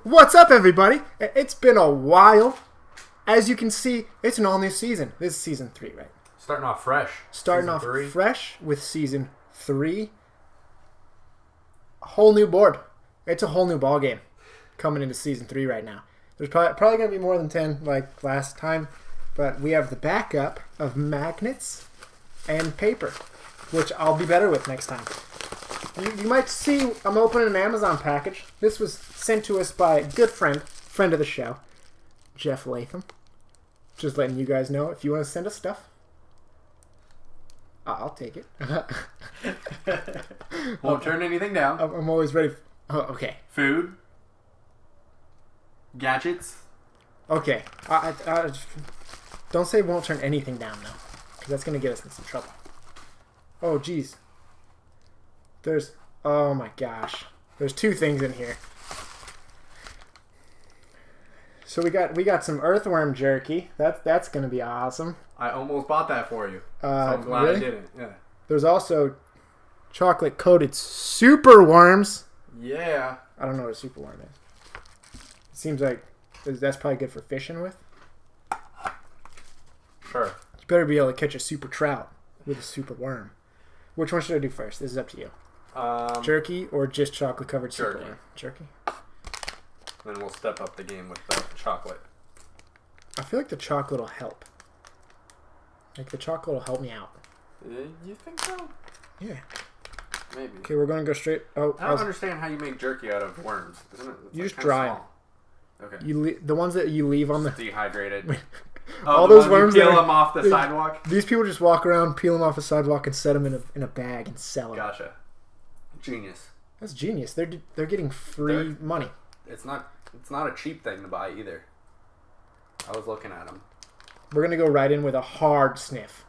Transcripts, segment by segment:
What's up, everybody? It's been a while. As you can see, it's an all-new season. This is season 3, right? Starting off fresh. Starting off fresh with season 3. A whole new board. It's a whole new ball game coming into season 3 right now. There's probably going to be more than 10 like last time, but we have the backup of magnets and paper, which I'll be better with next time. You might see I'm opening an Amazon package. This was sent to us by a good friend of the show, Geoff Latham. Just letting you guys know, if you want to send us stuff, I'll take it. Won't turn anything down. I'm always ready. Oh, okay. Food. Gadgets. Okay. I don't say won't turn anything down, though, because that's going to get us in some trouble. Oh, geez. Oh my gosh. There's 2 things in here. So we got some earthworm jerky. That's gonna be awesome. I almost bought that for you. So I'm glad really? I didn't. Yeah. There's also chocolate coated super worms. Yeah. I don't know what a super worm is. It seems like that's probably good for fishing with. Sure. You better be able to catch a super trout with a super worm. Which one should I do first? This is up to you. Jerky or just chocolate covered super worm? Jerky. Then we'll step up the game with the chocolate. I feel like the chocolate will help. Like the chocolate will help me out. You think so? Yeah. Maybe. Okay, we're gonna go straight. Oh, I don't understand how you make jerky out of worms. Isn't it? You just dry them. Okay. The ones that you leave on the dehydrated. all those worms. You peel them off the sidewalk. These people just walk around, peel them off the sidewalk, and set them in a bag and sell them. Gotcha. Genius. That's genius. They're getting free money. It's not a cheap thing to buy either. I was looking at them. We're going to go right in with a hard sniff.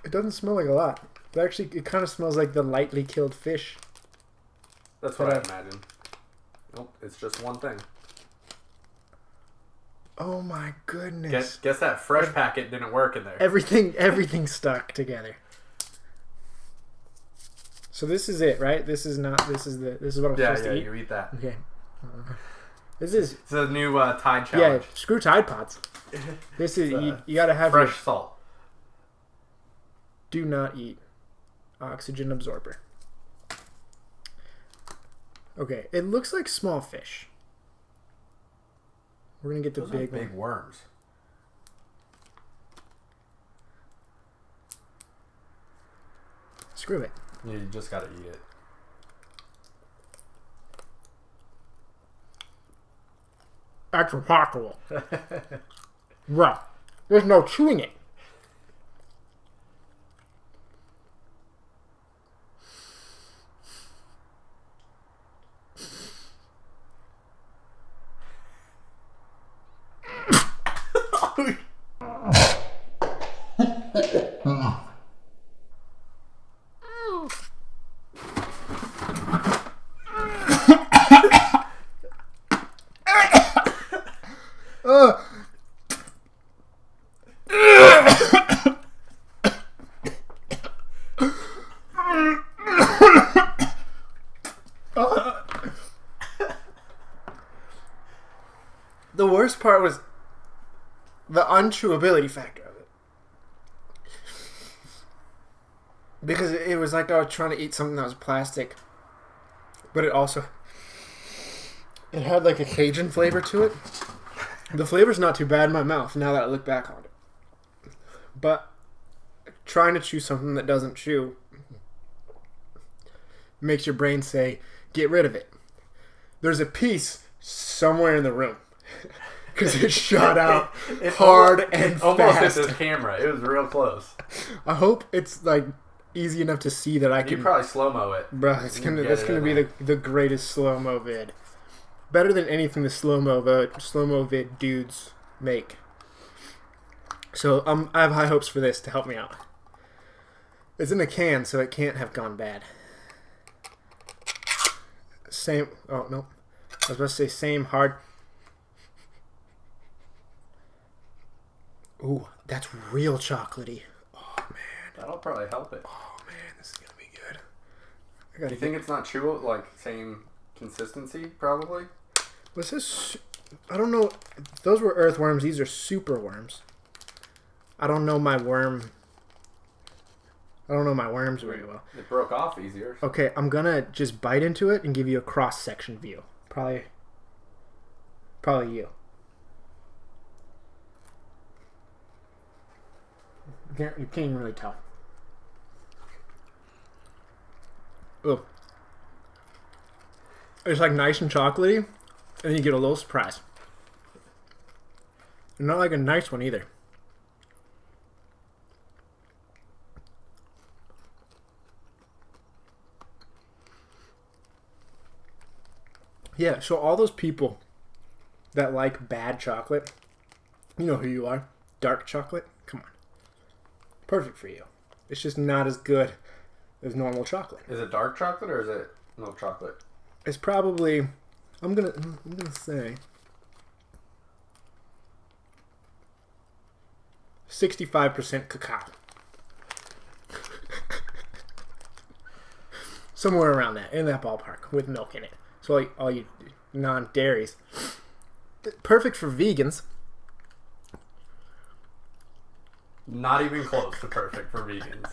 It doesn't smell like a lot. But actually, it kind of smells like the lightly killed fish. That's what I imagine. Nope, it's just one thing. Oh my goodness. Guess that fresh packet didn't work in there. Everything stuck together. So this is it, right? This is what I'm supposed to eat. Yeah, you eat that. Okay. It's a new Tide challenge. Yeah, screw Tide Pods. This is you got to have fresh salt. Do not eat oxygen absorber. Okay, it looks like small fish. We're gonna get the big worms. Screw it. You just gotta eat it. That's impossible. Bro, there's no chewing it. The worst part was the unchewability factor of it. Because it was like I was trying to eat something that was plastic. But it had like a Cajun flavor to it. The flavor's not too bad in my mouth now that I look back on it. But trying to chew something that doesn't chew makes your brain say, get rid of it. There's a piece somewhere in the room. Because it shot out hard and almost fast. hit this camera. It was real close. I hope it's like easy enough to see that I can. You probably slow-mo it. Bro, that's gonna be the greatest slow-mo vid. Better than anything the slow-mo vid dudes make. So I have high hopes for this to help me out. It's in a can, so it can't have gone bad. Same. Oh no, I was about to say same hard. Ooh, that's real chocolatey. Oh, man. That'll probably help it. Oh, man, this is going to be good. Do you think it's not chew like same consistency? Probably. What's this? I don't know. Those were earthworms. These are super worms. I don't know my worm. I don't know my worms very well. It broke off easier. Okay, I'm gonna just bite into it and give you a cross section view. Probably you. You can't even really tell. Oh, it's like nice and chocolatey, and then you get a little surprise. Not like a nice one either. Yeah, so all those people that like bad chocolate, you know who you are. Dark chocolate, come on. Perfect for you. It's just not as good as normal chocolate. Is it dark chocolate or is it milk chocolate? It's probably, I'm gonna say 65% cacao. Somewhere around that, in that ballpark, with milk in it. So like all you non-dairies. Perfect for vegans. Not even close to perfect for vegans.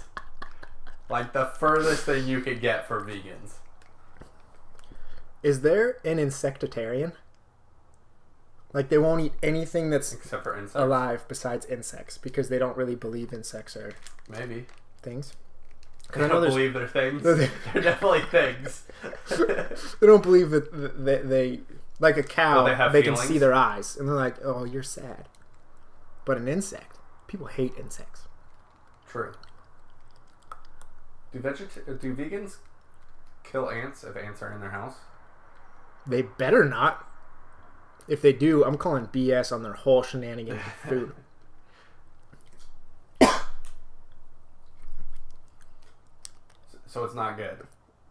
Like the furthest thing you could get for vegans. Is there an insectitarian? Like they won't eat anything that's except for insects. Alive besides insects because they don't really believe insects are maybe things. They don't believe they're things. They're definitely things. They don't believe that they like a cow. They can see their eyes and they're like, "Oh, you're sad." But an insect, people hate insects. True. Do vegans kill ants if ants are in their house? They better not. If they do, I'm calling BS on their whole shenanigans of food. So it's not good.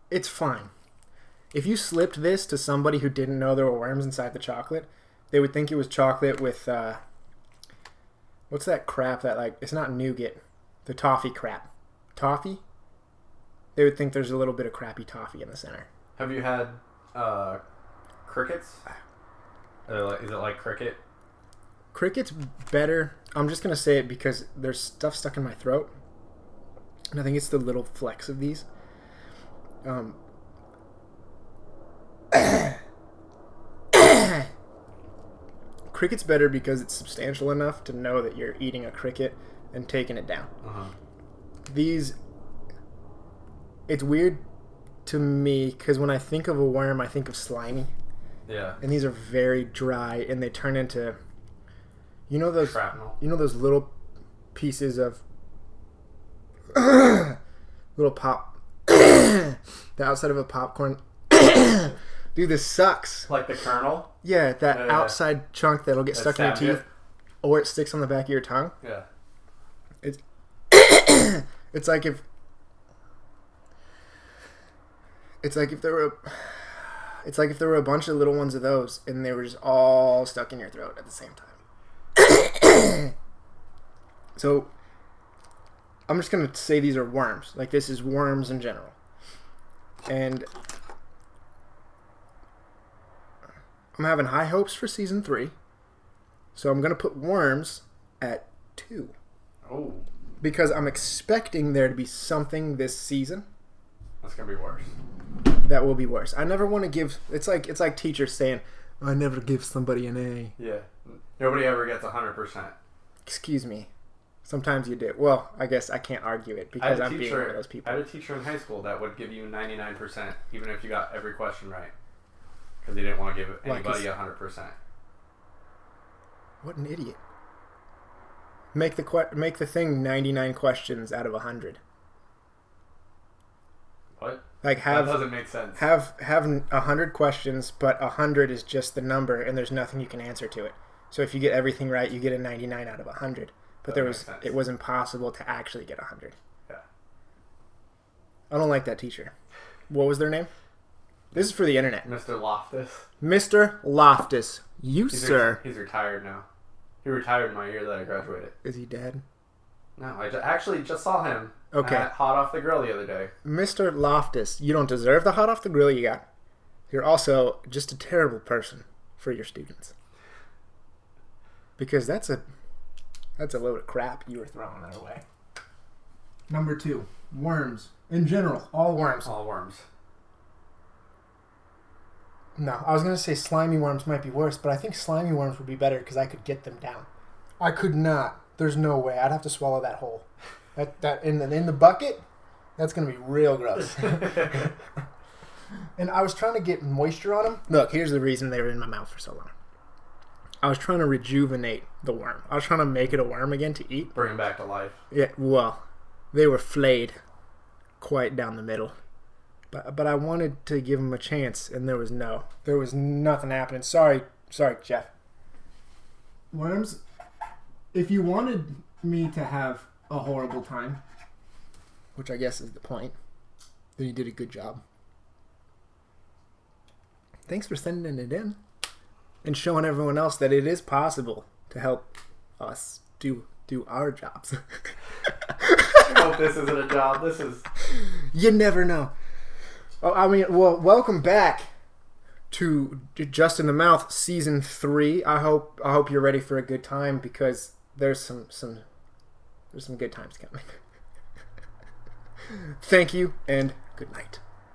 It's fine. If you slipped this to somebody who didn't know there were worms inside the chocolate, they would think it was chocolate with what's that crap that like it's not nougat, the toffee crap. Toffee? They would think there's a little bit of crappy toffee in the center. Have you had crickets? Is it like cricket? Cricket's better. I'm just gonna say it because there's stuff stuck in my throat. And I think it's the little flecks of these. Cricket's better because it's substantial enough to know that you're eating a cricket and taking it down. Uh-huh. These, it's weird to me because when I think of a worm, I think of slimy. Yeah. And these are very dry, and they turn into, you know those shrapnel. You know those little pieces of little pop the outside of a popcorn. Dude, this sucks. Like the kernel? Yeah, that outside chunk that'll get stuck in your teeth, or it sticks on the back of your tongue. Yeah. It's it's like if there were a bunch of little ones of those and they were just all stuck in your throat at the same time. So I'm just going to say these are worms. Like this is worms in general. And I'm having high hopes for season 3. So I'm going to put worms at 2. Oh. Because I'm expecting there to be something this season. That's going to be worse. That will be worse. I never want to give... It's like teachers saying, I never give somebody an A. Yeah. Nobody ever gets 100%. Excuse me. Sometimes you do. Well, I guess I can't argue it because I'm being one of those people. I had a teacher in high school that would give you 99% even if you got every question right. Because he didn't want to give anybody 100%. What an idiot. Make the thing 99 questions out of 100. What? Like that doesn't make sense. Have 100 questions, but 100 is just the number, and there's nothing you can answer to it. So if you get everything right, you get a 99 out of 100. But it was impossible to actually get 100. Yeah. I don't like that teacher. What was their name? This is for the internet. Mr. Loftus. Mr. No, I actually just saw him. Okay. Hot off the grill the other day. Mr. Loftus, you don't deserve the hot off the grill you got. You're also just a terrible person for your students. Because that's a load of crap you were throwing their way. Number 2, worms. In general, all worms. All worms. No, I was going to say slimy worms might be worse, but I think slimy worms would be better because I could get them down. I could not. There's no way. I'd have to swallow that whole. That in the bucket, that's going to be real gross. And I was trying to get moisture on them. Look, here's the reason they were in my mouth for so long. I was trying to rejuvenate the worm. I was trying to make it a worm again to eat. Bring him back to life. Yeah, well, they were flayed quite down the middle. But I wanted to give them a chance, and there was nothing happening. Sorry, Geoff. Worms, if you wanted me to have a horrible time, which I guess is the point, then you did a good job. Thanks for sending it in and showing everyone else that it is possible to help us do our jobs. I hope this isn't a job. This is... You never know. Oh, I mean, well, welcome back to Just in the Mouth Season 3. I hope you're ready for a good time because there's some good times coming. Thank you and good night.